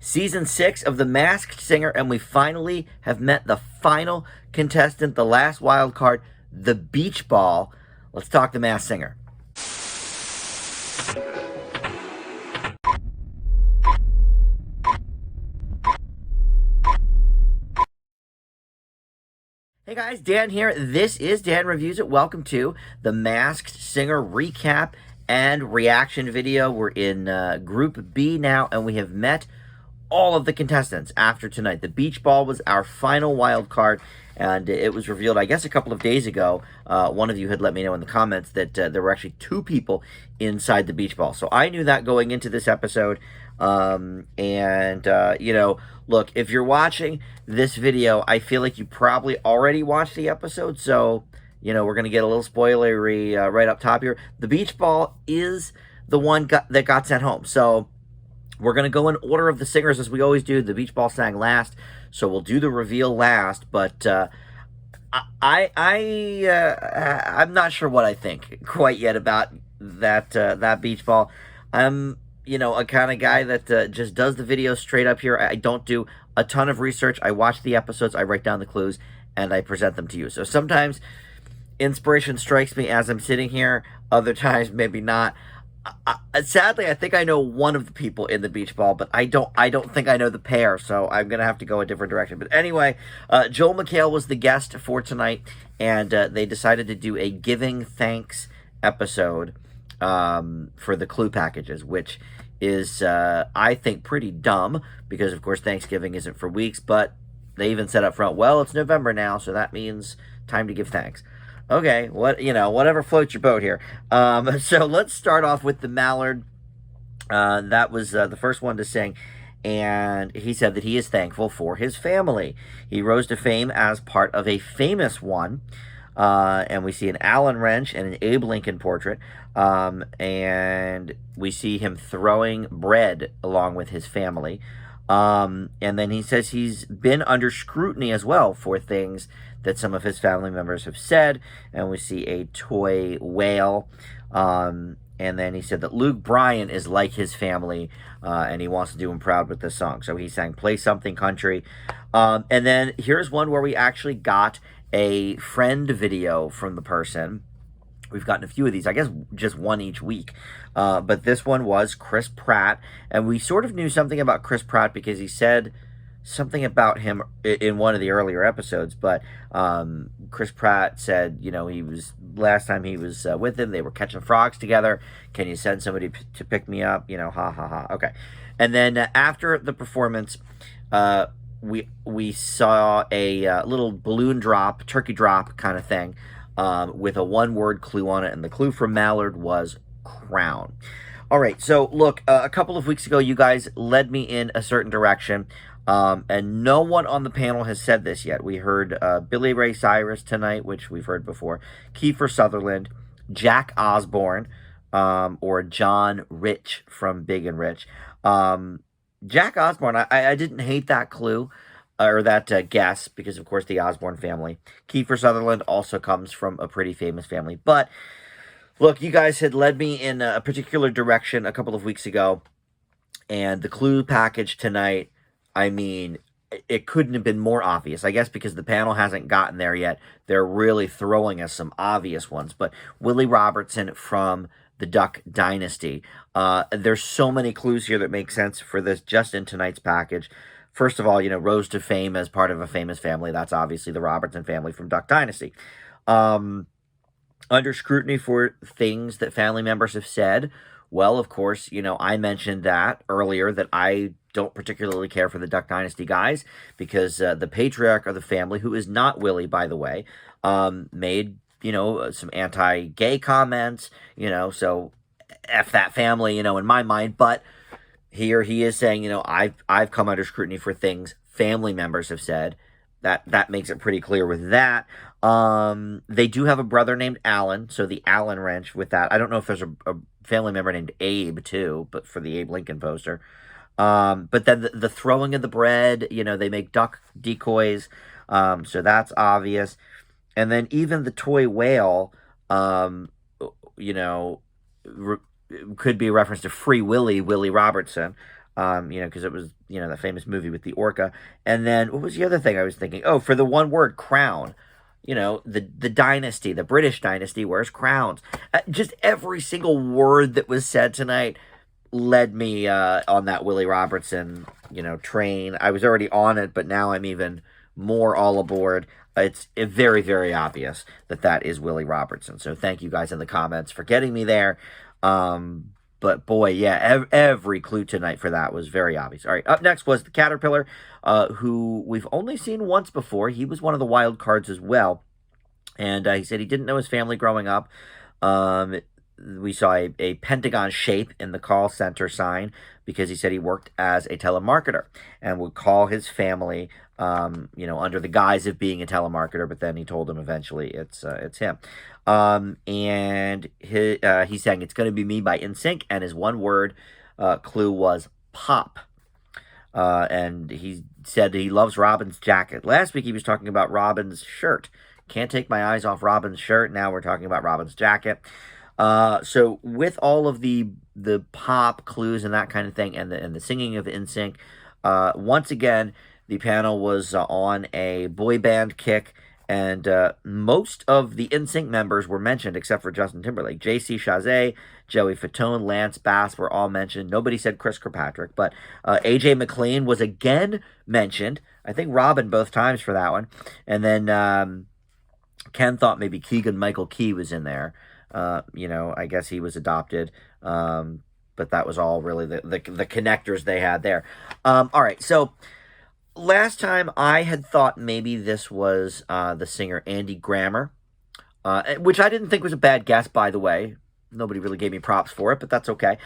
Season 6 of The Masked Singer, and we finally have met the final contestant, the last wild card, the beach ball. Let's talk The Masked Singer. Hey guys, Dan here. This is Dan Reviews It. Welcome to The Masked Singer recap and reaction video. We're in Group B now, and we have met all of the contestants after tonight. The beach ball was our final wild card, and it was revealed, I guess, a couple of days ago. One of you had let me know in the comments that there were actually 2 people inside the beach ball. So I knew that going into this episode. You know, look, if you're watching this video, I feel like you probably already watched the episode. So, you know, we're going to get a little spoilery right up top here. The beach ball is the one that got sent home. So we're going to go in order of the singers as we always do. The beach ball sang last, so we'll do the reveal last. But I'm not sure what I think quite yet about that beach ball. I'm, you know, a kind of guy that just does the video straight up here. I don't do a ton of research. I watch the episodes, I write down the clues, and I present them to you. So sometimes inspiration strikes me as I'm sitting here. Other times, maybe not. Sadly, I think I know one of the people in the beach ball, but I don't think I know the pair, so I'm gonna have to go a different direction. But anyway, Joel McHale was the guest for tonight, and they decided to do a giving thanks episode for the clue packages, which is I think pretty dumb, because of course Thanksgiving isn't for weeks, but they even said up front, well, it's November now, so that means time to give thanks. Okay, whatever floats your boat here. So let's start off with the Mallard. That was the first one to sing, and he said that he is thankful for his family. He rose to fame as part of a famous one, and we see an Allen wrench and an Abe Lincoln portrait, and we see him throwing bread along with his family. And then he says he's been under scrutiny as well for things that some of his family members have said, and we see a toy whale. And then he said that Luke Bryan is like his family, and he wants to do him proud with this song. So he sang Play Something Country. And then here's one where we actually got a friend video from the person. We've gotten a few of these, I guess just one each week. But this one was Chris Pratt. And we sort of knew something about Chris Pratt because he said something about him in one of the earlier episodes. But Chris Pratt said, you know, last time he was with him, they were catching frogs together. Can you send somebody to pick me up? You know, ha, ha, ha. Okay. And then after the performance, we saw a little balloon drop, turkey drop kind of thing, with a one-word clue on it, and the clue from Mallard was crown. All right, so look, a couple of weeks ago, you guys led me in a certain direction, and no one on the panel has said this yet. We heard Billy Ray Cyrus tonight, which we've heard before, Kiefer Sutherland, Jack Osborne, or John Rich from Big and Rich. Jack Osborne, I didn't hate that clue, or that guess, because of course the Osborne family. Kiefer Sutherland also comes from a pretty famous family. But look, you guys had led me in a particular direction a couple of weeks ago, and the clue package tonight, I mean, it couldn't have been more obvious. I guess because the panel hasn't gotten there yet, they're really throwing us some obvious ones. But Willie Robertson from the Duck Dynasty. There's so many clues here that make sense for this just in tonight's package. First of all, you know, rose to fame as part of a famous family. That's obviously the Robertson family from Duck Dynasty. Under scrutiny for things that family members have said. Well, of course, you know, I mentioned that earlier, that I don't particularly care for the Duck Dynasty guys because the patriarch of the family, who is not Willie, by the way, made, you know, some anti-gay comments, you know, so F that family, you know, in my mind. But here he is saying, you know, I've come under scrutiny for things family members have said. That makes it pretty clear with that. They do have a brother named Allen, so the Allen wrench with that. I don't know if there's a family member named Abe too, but for the Abe Lincoln poster. But then the throwing of the bread, you know, they make duck decoys, so that's obvious. And then even the toy whale, you know, could be a reference to Free Willy, Willie Robertson. because it was, the famous movie with the orca. And then what was the other thing I was thinking? Oh, for the one word crown, the dynasty, the British dynasty wears crowns. Just every single word that was said tonight led me on that Willie Robertson, train. I was already on it, but now I'm even more all aboard. It's very, very obvious that is Willie Robertson. So thank you guys in the comments for getting me there. But boy, yeah, every clue tonight for that was very obvious. All right, up next was the Caterpillar, who we've only seen once before. He was one of the wild cards as well. And he said he didn't know his family growing up. We saw a pentagon shape in the call center sign because he said he worked as a telemarketer and would call his family, under the guise of being a telemarketer. But then he told them eventually it's him. And he's saying it's going to be me by NSYNC, and his one word clue was pop. And he said he loves Robin's jacket. Last week he was talking about Robin's shirt. Can't take my eyes off Robin's shirt. Now we're talking about Robin's jacket. So with all of the pop clues and that kind of thing, and the singing of NSYNC, once again the panel was on a boy band kick, and most of the NSYNC members were mentioned except for Justin Timberlake. JC Chasez, Joey Fatone, Lance Bass were all mentioned. Nobody said Chris Kirkpatrick, but AJ McLean was again mentioned. I think Robin both times for that one, and then Ken thought maybe Keegan Michael Key was in there. I guess he was adopted, but that was all really the connectors they had there. All right, so last time I had thought maybe this was the singer Andy Grammer, which I didn't think was a bad guess, by the way. Nobody really gave me props for it, but that's okay,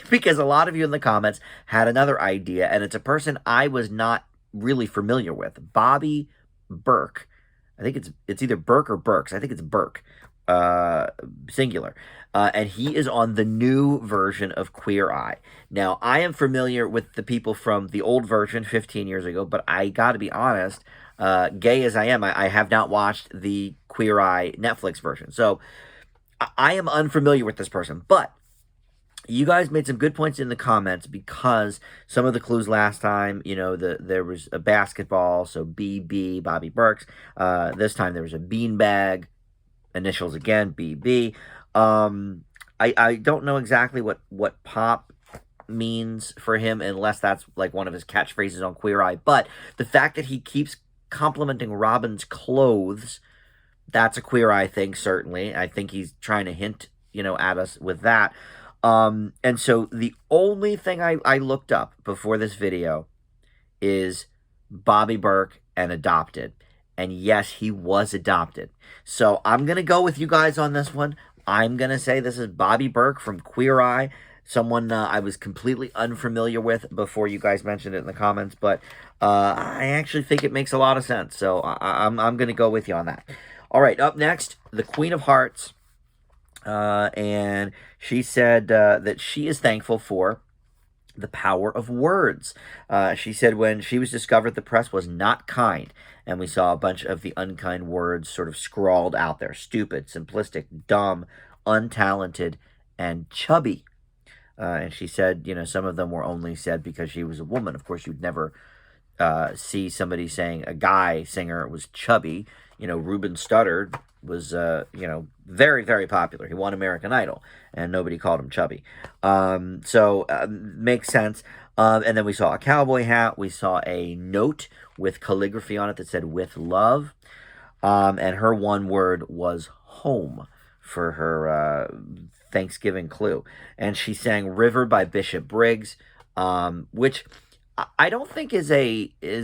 because a lot of you in the comments had another idea, and it's a person I was not really familiar with, Bobby Berk. I think it's either Berk or Berks. I think it's Berk, singular. And he is on the new version of Queer Eye. Now, I am familiar with the people from the old version 15 years ago, but I got to be honest, gay as I am, I have not watched the Queer Eye Netflix version. So I am unfamiliar with this person, but you guys made some good points in the comments, because some of the clues last time, there was a basketball, so BB, Bobby Berks. This time there was a beanbag, initials again, BB. I don't know exactly what pop means for him, unless that's like one of his catchphrases on Queer Eye. But the fact that he keeps complimenting Robin's clothes, that's a Queer Eye thing, certainly. I think he's trying to hint, at us with that. And so the only thing I looked up before this video is Bobby Berk and adopted. And yes, he was adopted. So I'm going to go with you guys on this one. I'm going to say this is Bobby Berk from Queer Eye, someone I was completely unfamiliar with before you guys mentioned it in the comments. But I actually think it makes a lot of sense. So I'm going to go with you on that. All right, up next, the Queen of Hearts. And she said that she is thankful for the power of words. She said when she was discovered, the press was not kind, and we saw a bunch of the unkind words sort of scrawled out there: stupid, simplistic, dumb, untalented, and chubby. And she said, some of them were only said because she was a woman. Of course, you'd never see somebody saying a guy singer was chubby. Ruben Studdard was, very, very popular. He won American Idol, and nobody called him chubby. So makes sense. And then we saw a cowboy hat. We saw a note with calligraphy on it that said "with love." And her one word was home for her Thanksgiving clue. And she sang "River" by Bishop Briggs, which I don't think is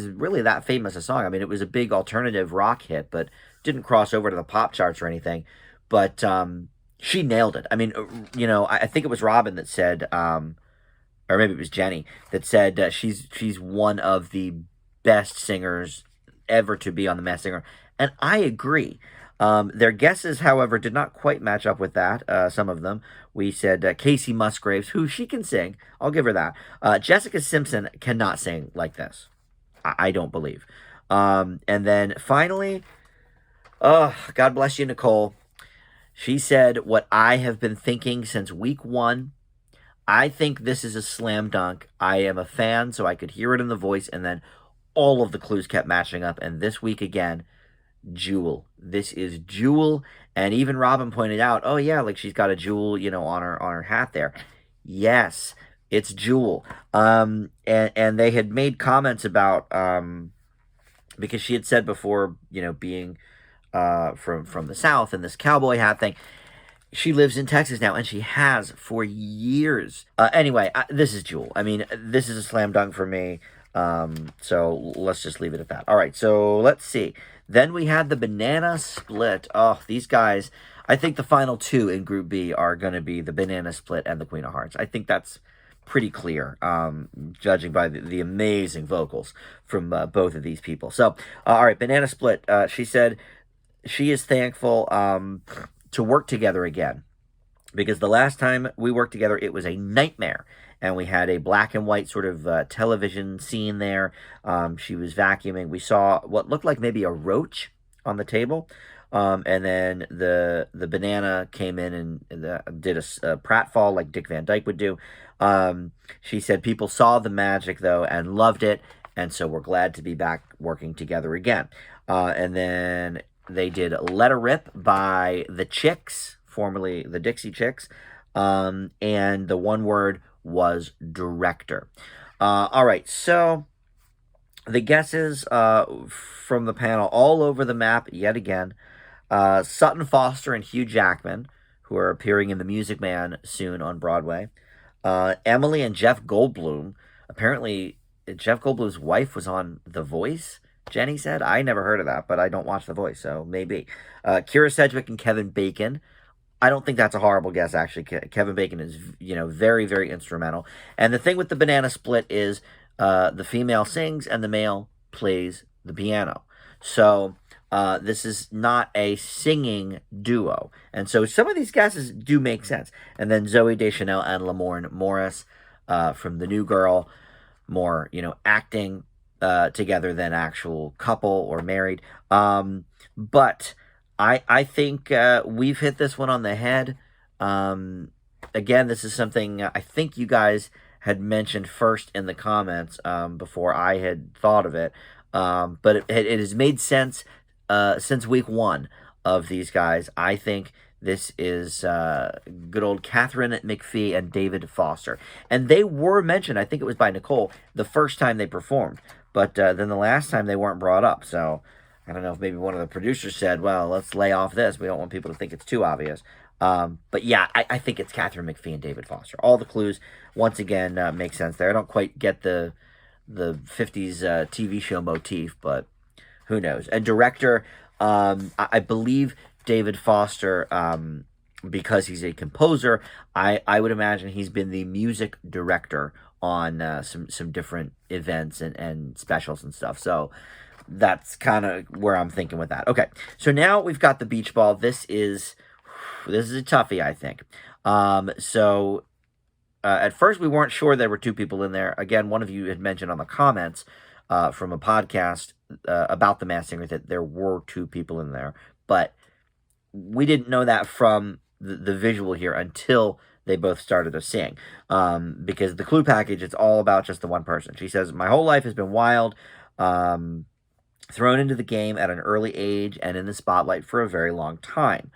really that famous a song. I mean, it was a big alternative rock hit, but didn't cross over to the pop charts or anything. But she nailed it. I mean, I think it was Robin that said, or maybe it was Jenny that said she's one of the best singers ever to be on The Masked Singer, and I agree. Their guesses, however, did not quite match up with that. Some of them. We said Casey Musgraves, who she can sing. I'll give her that. Jessica Simpson cannot sing like this. I don't believe. And then finally, God bless you, Nicole. She said what I have been thinking since week 1. I think this is a slam dunk. I am a fan, so I could hear it in the voice, and then all of the clues kept matching up. And this week again, Jewel. This is Jewel, and even Robin pointed out, oh yeah, like she's got a jewel, on her hat there. Yes, it's Jewel. And they had made comments about because she had said before, being from the South and this cowboy hat thing. She lives in Texas now, and she has for years. Anyway, this is Jewel. I mean, this is a slam dunk for me. So let's just leave it at that. All right, so let's see. Then we had the banana split. Oh, these guys, I think the final two in Group B are going to be the banana split and the Queen of Hearts. I think that's pretty clear, judging by the amazing vocals from both of these people. So, all right, banana split. She said she is thankful to work together again, because the last time we worked together, it was a nightmare. And we had a black and white sort of television scene there. She was vacuuming. We saw what looked like maybe a roach on the table. And then the banana came in and did a pratfall like Dick Van Dyke would do. She said people saw the magic, though, and loved it. And so we're glad to be back working together again. And then they did Let 'Er Rip by the Chicks, formerly the Dixie Chicks. And the one word was director. All right, so the guesses from the panel all over the map yet again. Sutton Foster and Hugh Jackman, who are appearing in The Music Man soon on Broadway. Emily and Jeff Goldblum. Apparently, Jeff Goldblum's wife was on The Voice, Jenny said. I never heard of that, but I don't watch The Voice, so maybe. Kira Sedgwick and Kevin Bacon. I don't think that's a horrible guess, actually. Kevin Bacon is, very, very instrumental. And the thing with the banana split is the female sings and the male plays the piano. So this is not a singing duo. And so some of these guesses do make sense. And then Zooey Deschanel and Lamorne Morris from The New Girl, more, acting together than actual couple or married. But I think we've hit this one on the head. Again, this is something I think you guys had mentioned first in the comments before I had thought of it. But it has made sense since week one of these guys. I think this is good old Catherine McPhee and David Foster. And they were mentioned, I think it was by Nicole, the first time they performed. But then the last time they weren't brought up. So I don't know if maybe one of the producers said, well, let's lay off this. We don't want people to think it's too obvious. But yeah, I think it's Catherine McPhee and David Foster. All the clues, once again, make sense there. I don't quite get the 50s TV show motif, but who knows? And director, I believe David Foster, because he's a composer, I would imagine he's been the music director on some different events and specials and stuff. So that's kind of where I'm thinking with that. Okay, so now we've got the beach ball. This is a toughie, I think. So at first we weren't sure there were two people in there. Again, one of you had mentioned on the comments from a podcast about The Masked Singer that there were two people in there, but we didn't know that from the visual here until they both started to sing. Because the clue package, it's all about just the one person. She says, my whole life has been wild. Thrown into the game at an early age and in the spotlight for a very long time.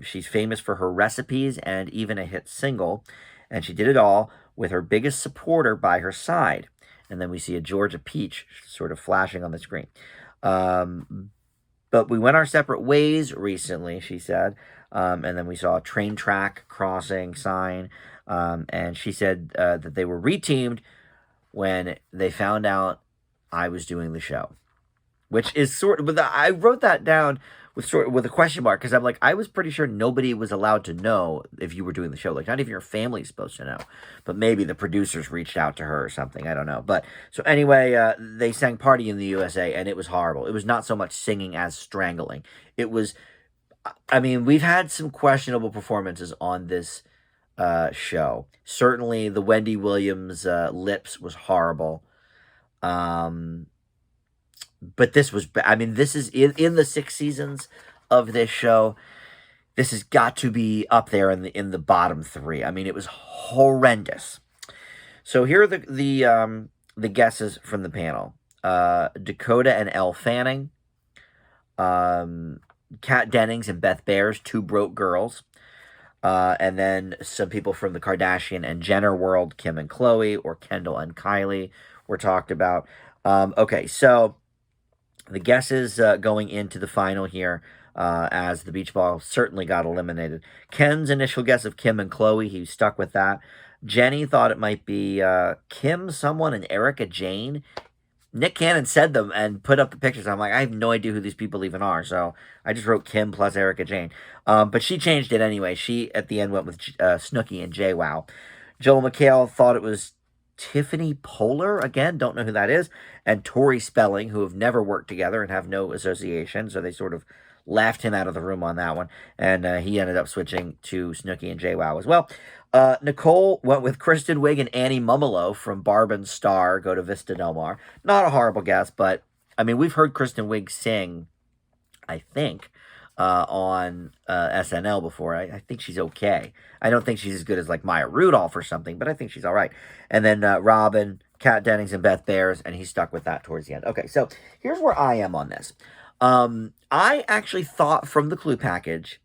She's famous for her recipes and even a hit single, and she did it all with her biggest supporter by her side. And then we see a Georgia peach sort of flashing on the screen. But we went our separate ways recently, she said, and then we saw a train track crossing sign, and she said that they were reteamed when they found out I was doing the show. Which is sort of, but I wrote that down with a question mark, because I'm like, I was pretty sure nobody was allowed to know if you were doing the show. Like, not even your family's supposed to know. But maybe the producers reached out to her or something. I don't know. But so anyway, they sang Party in the USA, and it was horrible. It was not so much singing as strangling. It was, I mean, we've had some questionable performances on this show. Certainly the Wendy Williams lips was horrible. But this was, I mean, this is in the 6 seasons of this show. this has got to be up there in the bottom 3. I mean, it was horrendous. So here are the guesses from the panel. Dakota and Elle Fanning, Kat Dennings and Beth Bears, 2 broke girls, and then some people from the Kardashian and Jenner world, Kim and Khloe, or Kendall and Kylie were talked about. Okay, so the guesses going into the final here, as the beach ball certainly got eliminated. Ken's initial guess of Kim and Khloe, he stuck with that. Jenny thought it might be Kim, someone, and Erica Jane. Nick Cannon said them and put up the pictures. I'm like, I have no idea who these people even are. So I just wrote Kim plus Erica Jane. But she changed it anyway. She, at the end, went with Snooki and JWoww. Joel McHale thought it was Tiffany Poehler. Again, don't know who that is. And Tori Spelling, who have never worked together and have no association. So they sort of left him out of the room on that one. And he ended up switching to Snooki and JWoww as well. Nicole went with Kristen Wiig and Annie Mumolo from Barb and Star Go to Vista Del Mar. Not a horrible guess, but, I mean, we've heard Kristen Wiig sing, I think, on SNL before. I think she's okay. I don't think she's as good as, like, Maya Rudolph or something, but I think she's all right. And then Robin, Kat Dennings, and Beth Bears, and he stuck with that towards the end. Okay, so here's where I am on this. I actually thought from the clue package,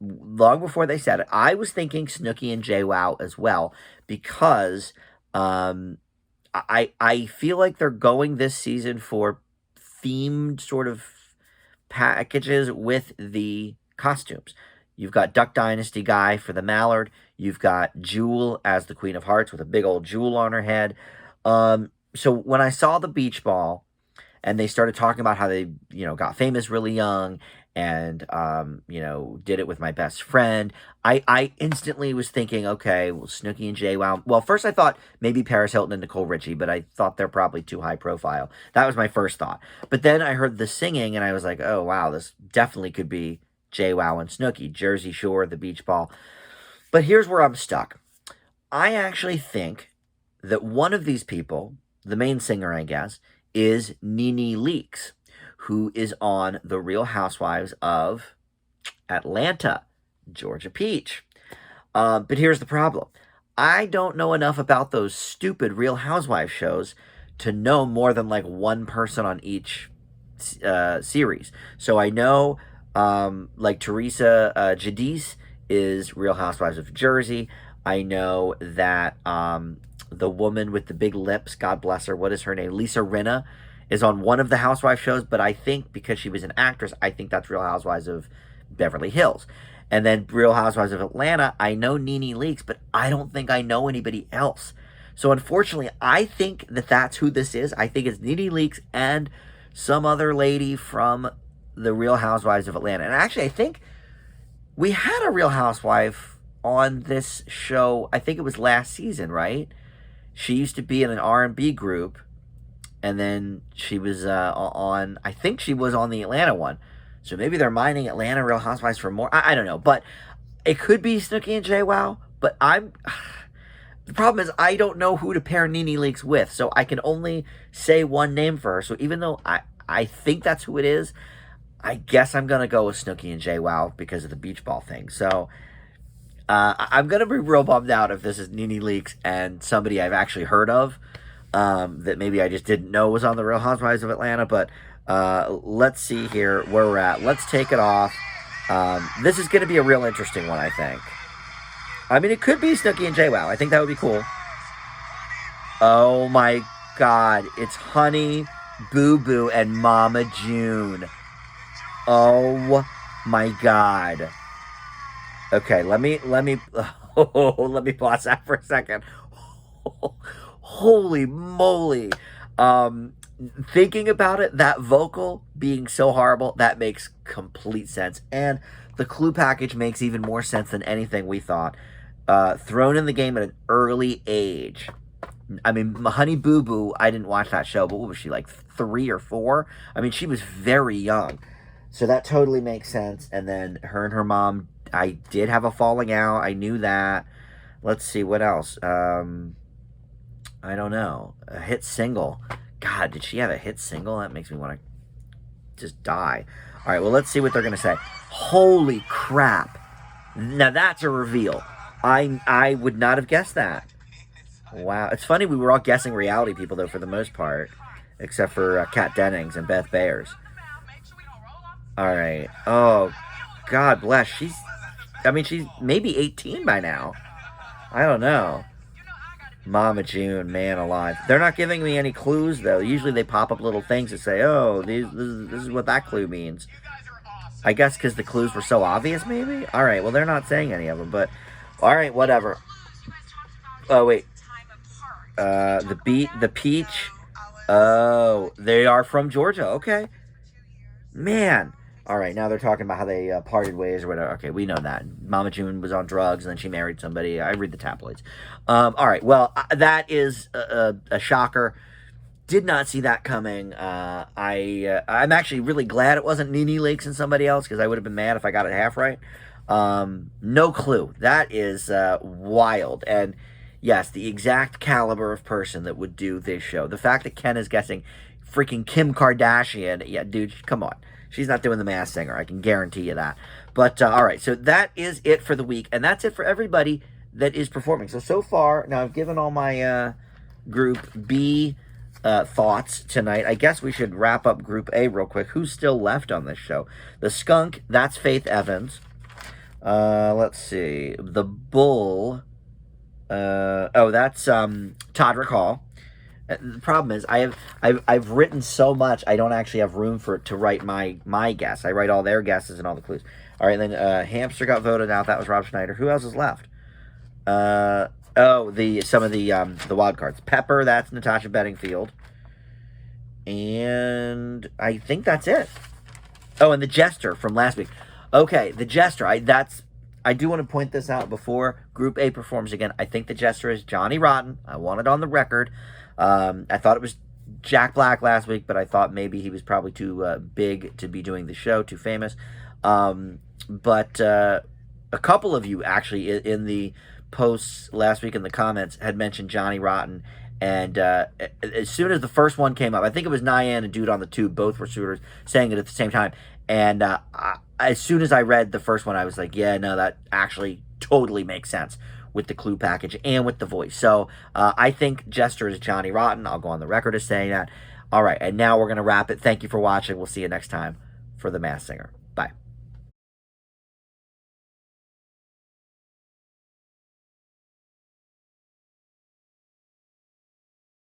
long before they said it, I was thinking Snooki and JWoww as well, because I feel like they're going this season for themed sort of packages with the costumes. You've got Duck Dynasty guy for the Mallard. You've got Jewel as the Queen of Hearts with a big old jewel on her head. So when I saw the beach ball and they started talking about how they, got famous really young and, did it with my best friend, I instantly was thinking, okay, well, Snooki and JWoww. Well, first I thought maybe Paris Hilton and Nicole Richie, but I thought they're probably too high profile. That was my first thought. But then I heard the singing and I was like, oh, wow, this definitely could be JWoww and Snooki, Jersey Shore, the beach ball. But here's where I'm stuck. I actually think that one of these people, the main singer, I guess, is Nene Leakes, who is on The Real Housewives of Atlanta, Georgia Peach. But here's the problem. I don't know enough about those stupid Real Housewives shows to know more than like one person on each series. So I know like Teresa Giudice is Real Housewives of Jersey. I know that the woman with the big lips, God bless her, what is her name? Lisa Rinna is on one of the Housewives shows, but I think because she was an actress, I think that's Real Housewives of Beverly Hills. And then Real Housewives of Atlanta, I know Nene Leakes, but I don't think I know anybody else. So unfortunately, I think that that's who this is. I think it's Nene Leakes and some other lady from the Real Housewives of Atlanta. And actually, I think we had a Real Housewife on this show. I think it was last season, right? She used to be in an R&B group, and then she was on, I think she was on the Atlanta one. So maybe they're mining Atlanta Real Housewives for more. I don't know, but it could be Snooki and JWoww, but the problem is I don't know who to pair Nene Leakes with, so I can only say one name for her. So even though I think that's who it is, I guess I'm going to go with Snooki and JWoww because of the beach ball thing. So I'm going to be real bummed out if this is Nene Leakes and somebody I've actually heard of that maybe I just didn't know was on the Real Housewives of Atlanta. But let's see here where we're at. Let's take it off. This is going to be a real interesting one, I think. I mean, it could be Snooki and JWoww. I think that would be cool. Oh, my God. It's Honey, Boo Boo, and Mama June. Oh, my God. Okay, let me pause that for a second. Holy moly. Thinking about it, that vocal being so horrible, that makes complete sense. And the clue package makes even more sense than anything we thought. Thrown in the game at an early age. I mean, Honey Boo Boo, I didn't watch that show, but what was she, like 3 or 4? I mean, she was very young. So that totally makes sense. And then her and her mom, I did have a falling out. I knew that. Let's see, what else? I don't know. A hit single. God, did she have a hit single? That makes me want to just die. All right, well, let's see what they're going to say. Holy crap. Now that's a reveal. I would not have guessed that. Wow, it's funny we were all guessing reality people though for the most part, except for Kat Dennings and Beth Bayers. All right. Oh, God bless. I mean, she's maybe 18 by now. I don't know. Mama June, man alive. They're not giving me any clues though. Usually they pop up little things that say, "Oh, this is what that clue means." I guess because the clues were so obvious, maybe. All right. Well, they're not saying any of them, but all right, whatever. Oh wait, the peach. Oh, they are from Georgia. Okay, man. All right, now they're talking about how they parted ways or whatever. Okay, we know that. Mama June was on drugs and then she married somebody. I read the tabloids. All right, well, that is a shocker. Did not see that coming. I'm actually really glad it wasn't Nene Leakes and somebody else because I would have been mad if I got it half right. No clue. That is wild. And yes, the exact caliber of person that would do this show. The fact that Ken is guessing freaking Kim Kardashian. Yeah, dude, come on. She's not doing the Masked Singer. I can guarantee you that. But all right, so that is it for the week, and that's it for everybody that is performing. So far, now I've given all my Group B thoughts tonight. I guess we should wrap up Group A real quick. Who's still left on this show? The Skunk, that's Faith Evans. Let's see. The Bull. That's Todrick Hall. The problem is I've written so much I don't actually have room to write my guess. I write all their guesses and all the clues. All right, then Hamster got voted out. That was Rob Schneider. Who else is left? Some of the wild cards. Pepper, that's Natasha Bedingfield. And I think that's it. Oh, and the Jester from last week. Okay, the Jester. I do want to point this out before Group A performs again. I think the Jester is Johnny Rotten. I want it on the record. I thought it was Jack Black last week, but I thought maybe he was probably too big to be doing the show, too famous. But a couple of you actually in the posts last week in the comments had mentioned Johnny Rotten. And as soon as the first one came up, I think it was Nyan and Dude on the Tube, both were shooters, saying it at the same time. And as soon as I read the first one, I was like, yeah, no, that actually totally makes sense with the clue package and with the voice. So I think Jester is Johnny Rotten. I'll go on the record as saying that. All right, and now we're going to wrap it. Thank you for watching. We'll see you next time for The Masked Singer. Bye.